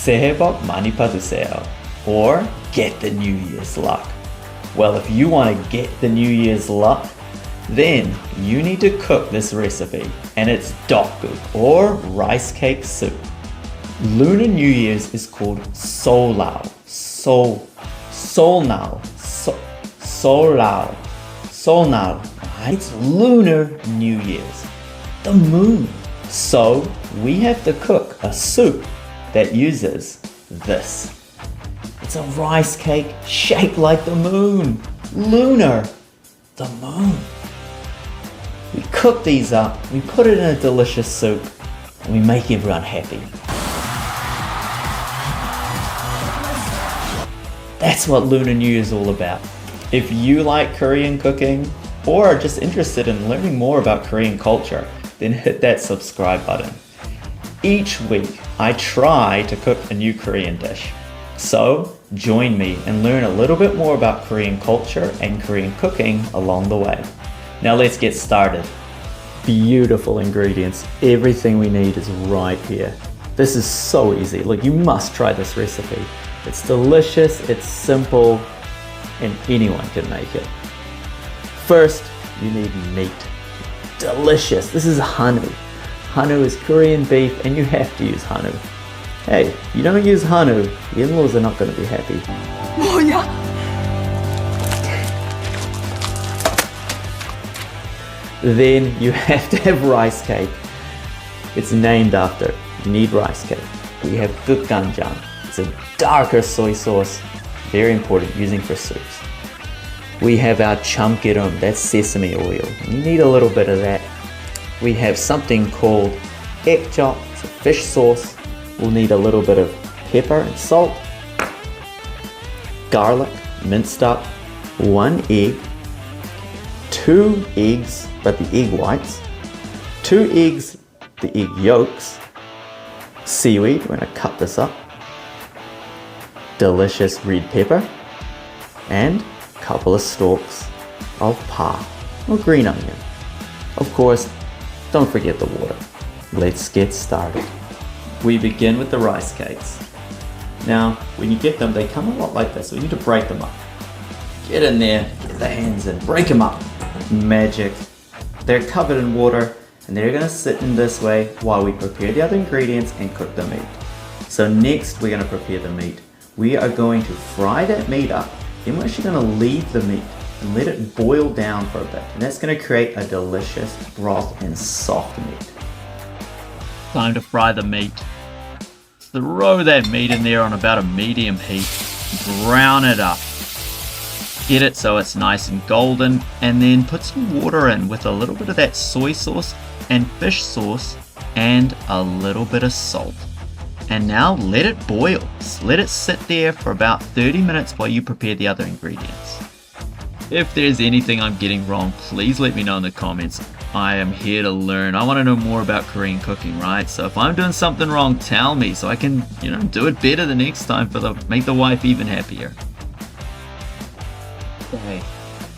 새해 복 많이 받으세요. Or get the New Year's luck. Well, if you want to get the New Year's luck, then you need to cook this recipe, and it's tteokguk or rice cake soup. Lunar New Year's is called solao. Solao. It's Lunar New Year's, the moon. So we have to cook a soup that uses this. It's a rice cake shaped like the moon. Lunar, the moon. We cook these up, we put it in a delicious soup, and we make everyone happy. That's what Lunar New Year is all about. If you like Korean cooking, or are just interested in learning more about Korean culture, then hit that subscribe button. Each week, I try to cook a new Korean dish. So, join me and learn a little bit more about Korean culture and Korean cooking along the way. Now let's get started. Beautiful ingredients. Everything we need is right here. This is so easy. Look, you must try this recipe. It's delicious, it's simple, and anyone can make it. First, you need meat. Delicious. This is hanu. Hanu is Korean beef, and you have to use hanu. Hey, if you don't use hanu, the in-laws are not going to be happy. 뭐야? Then you have to have rice cake. It's named after. You need rice cake. We have gukganjang. It's a darker soy sauce, very important, using for soups. We have our chamgirum, that's sesame oil. You need a little bit of that. We have something called tteokguk, it's a fish sauce. We'll need a little bit of pepper and salt. Garlic, minced up. 1 egg. 2 eggs, but the egg whites. 2 eggs, the egg yolks. Seaweed, we're going to cut this up. Delicious red pepper. And a couple of stalks of pa, or green onion. Of course, don't forget the water. Let's get started. We begin with the rice cakes. Now, when you get them, they come a lot like this, so we need to break them up. Get in there, get the hands in, break them up. Magic. They're covered in water, and they're gonna sit in this way while we prepare the other ingredients and cook the meat. So next, we're gonna prepare the meat. We are going to fry that meat up, then we're actually gonna leave the meat and let it boil down for a bit. And that's gonna create a delicious broth and soft meat. Time to fry the meat. Throw that meat in there on about a medium heat. Brown it up. Get it so it's nice and golden, and then put some water in with a little bit of that soy sauce and fish sauce and a little bit of salt. And now let it boil. Just let it sit there for about 30 minutes while you prepare the other ingredients. If there's anything I'm getting wrong, please let me know in the comments. I am here to learn. I want to know more about Korean cooking, right? So if I'm doing something wrong, tell me so I can, do it better the next time make the wife even happier. Okay,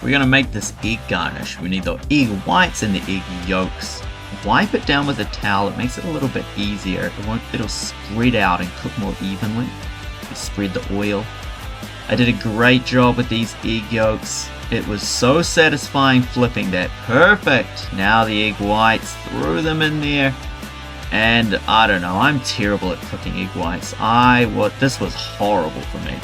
we're gonna make this egg garnish. We need the egg whites and the egg yolks. Wipe it down with a towel. It makes it a little bit easier. It'll spread out and cook more evenly. You spread the oil. I did a great job with these egg yolks. It was so satisfying flipping that. Perfect. Now the egg whites, throw them in there. And I don't know, I'm terrible at cooking egg whites. This was horrible for me.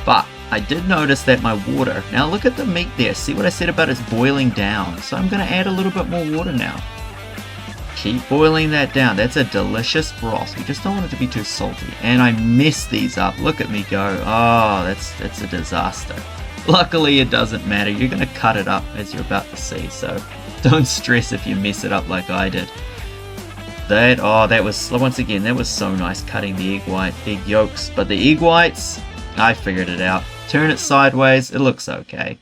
But I did notice that my water, now look at the meat there. See what I said about it's boiling down. So I'm gonna add a little bit more water now. Keep boiling that down. That's a delicious broth. We just don't want it to be too salty. And I messed these up. Look at me go. Oh, that's a disaster. Luckily, it doesn't matter. You're going to cut it up as you're about to see. So don't stress if you mess it up like I did. That was, once again, that was so nice cutting the egg yolks. But the egg whites, I figured it out. Turn it sideways. It looks okay.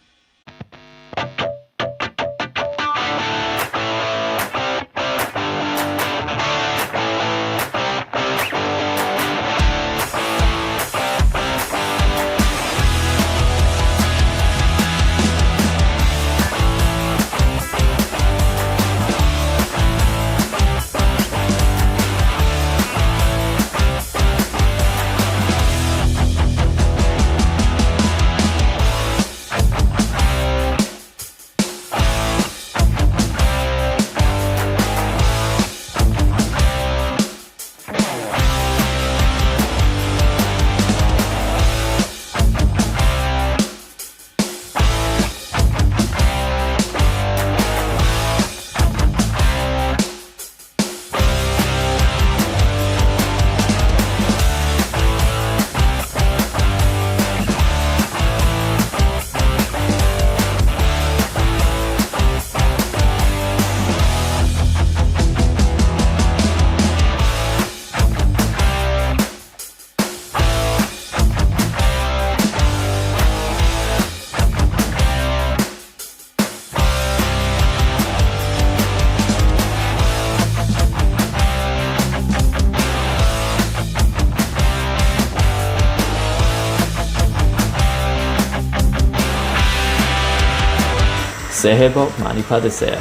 새해 복 많이 받으세요.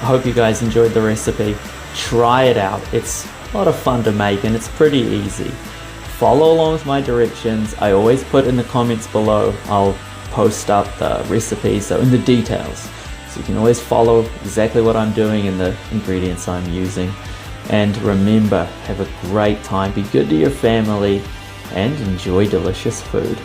I hope you guys enjoyed the recipe. Try it out. It's a lot of fun to make and it's pretty easy. Follow along with my directions. I always put in the comments below. I'll post up the recipe, so in the details. So you can always follow exactly what I'm doing and the ingredients I'm using. And remember, have a great time, be good to your family, and enjoy delicious food.